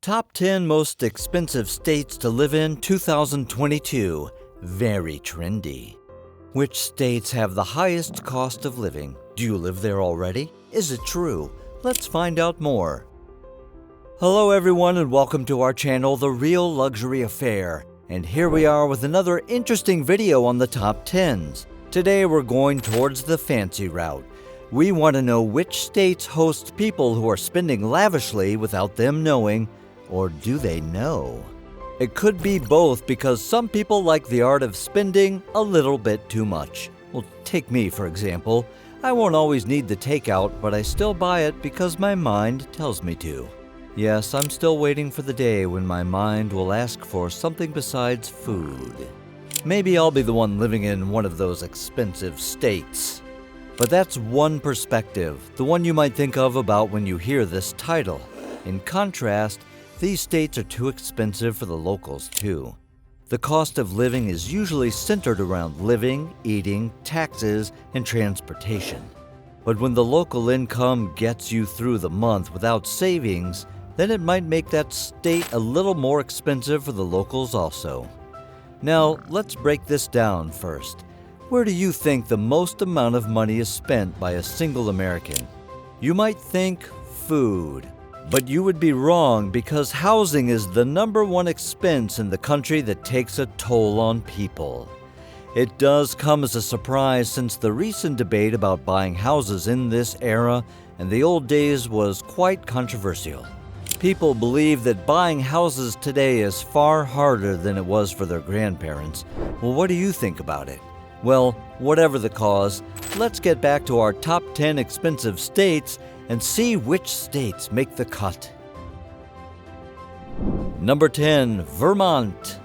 Top 10 most expensive states to live in 2022. Very trendy. Which states have the highest cost of living? Do you live there already? Is it true? Let's find out more. Hello everyone and welcome to our channel, The Real Luxury Affair. And here we are with another interesting video on the top 10s. Today we're going towards the fancy route. We want to know which states host people who are spending lavishly without them knowing, or do they know? It could be both because some people like the art of spending a little bit too much. Well, take me for example. I won't always need the takeout, but I still buy it because my mind tells me to. Yes, I'm still waiting for the day when my mind will ask for something besides food. Maybe I'll be the one living in one of those expensive states. But that's one perspective, the one you might think of about when you hear this title. In contrast, these states are too expensive for the locals too. The cost of living is usually centered around living, eating, taxes, and transportation. But when the local income gets you through the month without savings, then it might make that state a little more expensive for the locals also. Now, let's break this down first. Where do you think the most amount of money is spent by a single American? You might think food. But you would be wrong because housing is the #1 expense in the country that takes a toll on people. It does come as a surprise since the recent debate about buying houses in this era and the old days was quite controversial. People believe that buying houses today is far harder than it was for their grandparents. Well, what do you think about it? Well, whatever the cause, let's get back to our top 10 expensive states and see which states make the cut. Number 10, Vermont.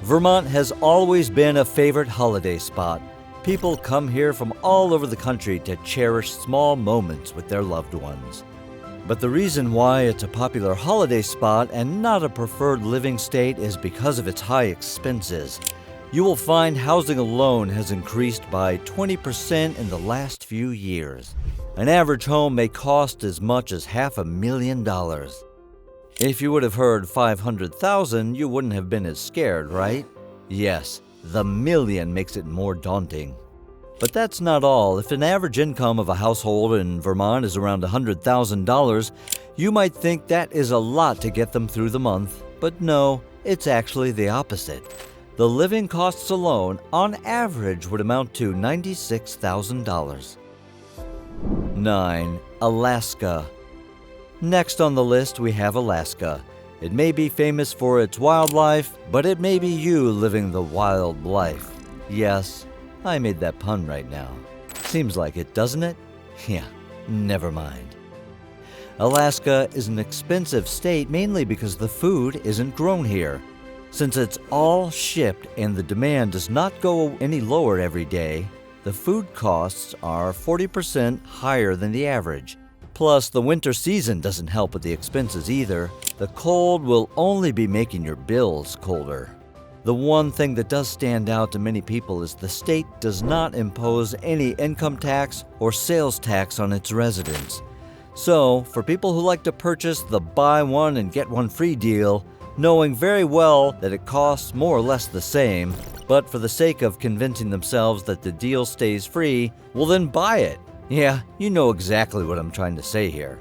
Vermont has always been a favorite holiday spot. People come here from all over the country to cherish small moments with their loved ones. But the reason why it's a popular holiday spot and not a preferred living state is because of its high expenses. You will find housing alone has increased by 20% in the last few years. An average home may cost as much as $500,000. If you would have heard 500,000, you wouldn't have been as scared, right? Yes, the million makes it more daunting. But that's not all. If an average income of a household in Vermont is around $100,000, you might think that is a lot to get them through the month. But no, it's actually the opposite. The living costs alone, on average, would amount to $96,000. 9. Alaska. Next on the list, we have Alaska. It may be famous for its wildlife, but it may be you living the wild life. Yes, I made that pun right now. Seems like it, doesn't it? Yeah, never mind. Alaska is an expensive state mainly because the food isn't grown here. Since it's all shipped and the demand does not go any lower every day, the food costs are 40% higher than the average. Plus, the winter season doesn't help with the expenses either. The cold will only be making your bills colder. The one thing that does stand out to many people is the state does not impose any income tax or sales tax on its residents. So, for people who like to purchase the buy one and get one free deal, knowing very well that it costs more or less the same, but for the sake of convincing themselves that the deal stays free, well then buy it. Yeah, you know exactly what I'm trying to say here.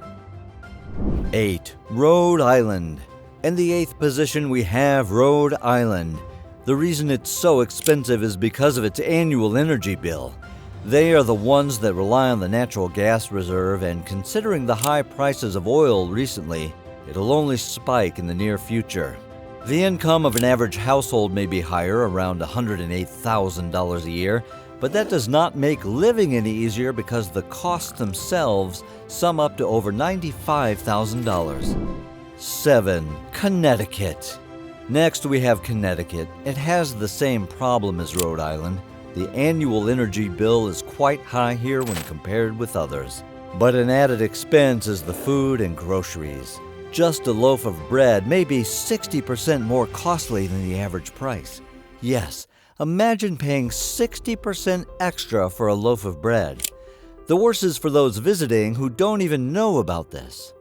8. Rhode Island. In the 8th position we have Rhode Island. The reason it's so expensive is because of its annual energy bill. They are the ones that rely on the natural gas reserve, and considering the high prices of oil recently, it'll only spike in the near future. The income of an average household may be higher, around $108,000 a year, but that does not make living any easier because the costs themselves sum up to over $95,000. 7. Connecticut. Next we have Connecticut. It has the same problem as Rhode Island. The annual energy bill is quite high here when compared with others. But an added expense is the food and groceries. Just a loaf of bread may be 60% more costly than the average price. Yes, imagine paying 60% extra for a loaf of bread. The worst is for those visiting who don't even know about this.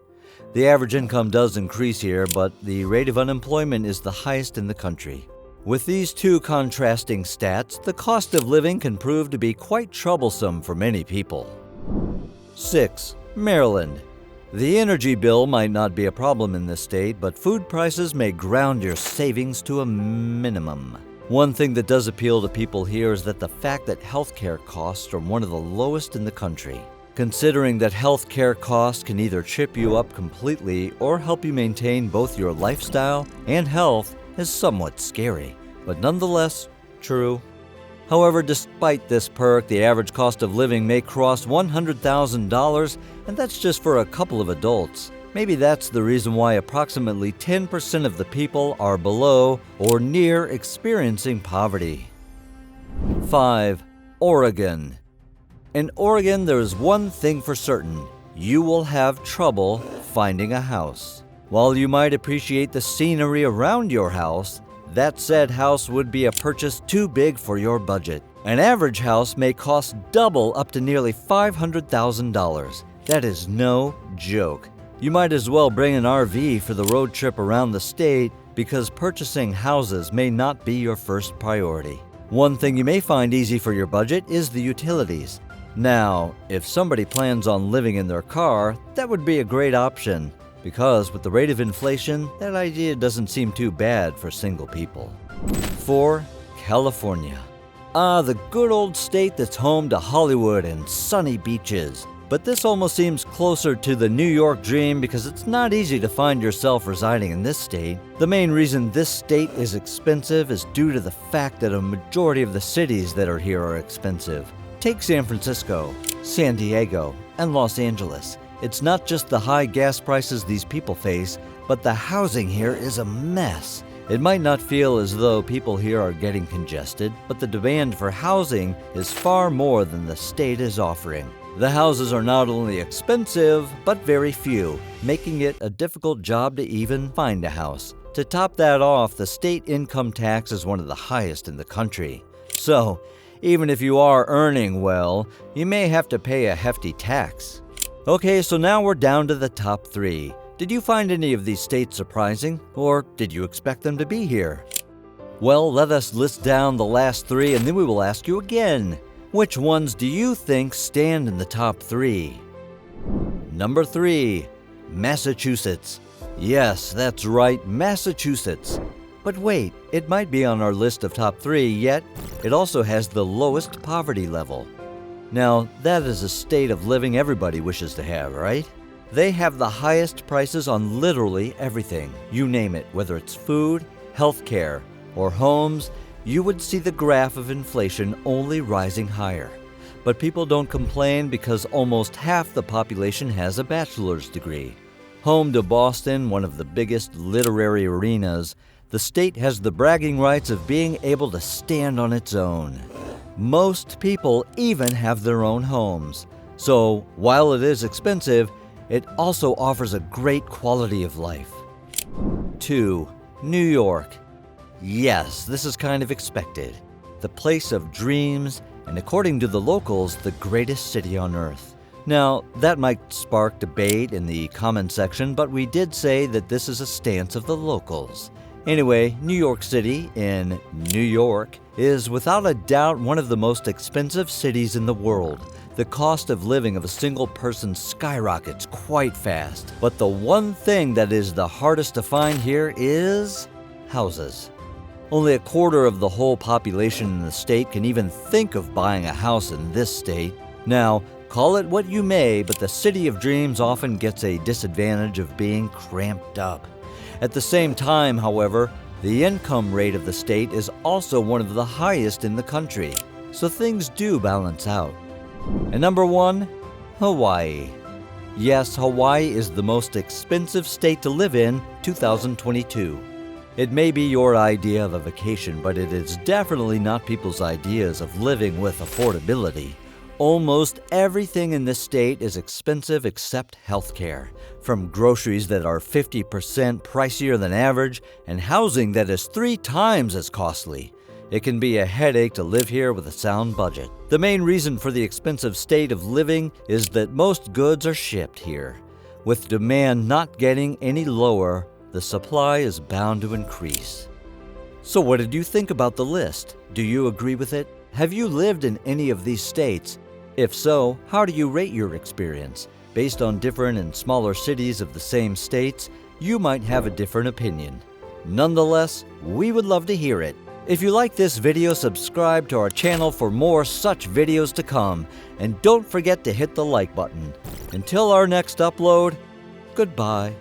The average income does increase here, but the rate of unemployment is the highest in the country. With these two contrasting stats, the cost of living can prove to be quite troublesome for many people. 6. Maryland. The energy bill might not be a problem in this state, but food prices may ground your savings to a minimum. One thing that does appeal to people here is that the fact that healthcare costs are one of the lowest in the country. Considering that healthcare costs can either trip you up completely or help you maintain both your lifestyle and health is somewhat scary, but nonetheless true. However, despite this perk, the average cost of living may cross $100,000, and that's just for a couple of adults. Maybe that's the reason why approximately 10% of the people are below or near experiencing poverty. 5. Oregon. In Oregon, there is one thing for certain: you will have trouble finding a house. While you might appreciate the scenery around your house, that said house would be a purchase too big for your budget. An average house may cost double up to nearly $500,000. That is no joke. You might as well bring an RV for the road trip around the state because purchasing houses may not be your first priority. One thing you may find easy for your budget is the utilities. Now, if somebody plans on living in their car, that would be a great option, because with the rate of inflation, that idea doesn't seem too bad for single people. 4. California. The good old state that's home to Hollywood and sunny beaches. But this almost seems closer to the New York dream because it's not easy to find yourself residing in this state. The main reason this state is expensive is due to the fact that a majority of the cities that are here are expensive. Take San Francisco, San Diego, and Los Angeles. It's not just the high gas prices these people face, but the housing here is a mess. It might not feel as though people here are getting congested, but the demand for housing is far more than the state is offering. The houses are not only expensive, but very few, making it a difficult job to even find a house. To top that off, the state income tax is one of the highest in the country. So, even if you are earning well, you may have to pay a hefty tax. Okay, so now we're down to the top 3. Did you find any of these states surprising, or did you expect them to be here? Well, let us list down the last 3 and then we will ask you again. Which ones do you think stand in the top 3? Number 3, Massachusetts. Yes, that's right, Massachusetts. But wait, it might be on our list of top 3, yet it also has the lowest poverty level. Now, that is a state of living everybody wishes to have, right? They have the highest prices on literally everything. You name it, whether it's food, healthcare, or homes, you would see the graph of inflation only rising higher. But people don't complain because almost half the population has a bachelor's degree. Home to Boston, one of the biggest literary arenas, the state has the bragging rights of being able to stand on its own. Most people even have their own homes. So, while it is expensive, it also offers a great quality of life. 2. New York. Yes, this is kind of expected. The place of dreams, and according to the locals, the greatest city on earth. Now, that might spark debate in the comment section, but we did say that this is a stance of the locals. Anyway, New York City, in New York, is without a doubt one of the most expensive cities in the world. The cost of living of a single person skyrockets quite fast. But the one thing that is the hardest to find here is houses. Only a quarter of the whole population in the state can even think of buying a house in this state. Now, call it what you may, but the City of Dreams often gets a disadvantage of being cramped up. At the same time, however, the income rate of the state is also one of the highest in the country, so things do balance out. And number 1, Hawaii. Yes, Hawaii is the most expensive state to live in 2022. It may be your idea of a vacation, but it is definitely not people's ideas of living with affordability. Almost everything in this state is expensive except healthcare, from groceries that are 50% pricier than average and housing that is 3 times as costly. It can be a headache to live here with a sound budget. The main reason for the expensive state of living is that most goods are shipped here. With demand not getting any lower, the supply is bound to increase. So what did you think about the list? Do you agree with it? Have you lived in any of these states? If so, how do you rate your experience? Based on different and smaller cities of the same states, you might have a different opinion. Nonetheless, we would love to hear it. If you like this video, subscribe to our channel for more such videos to come, and don't forget to hit the like button. Until our next upload, goodbye.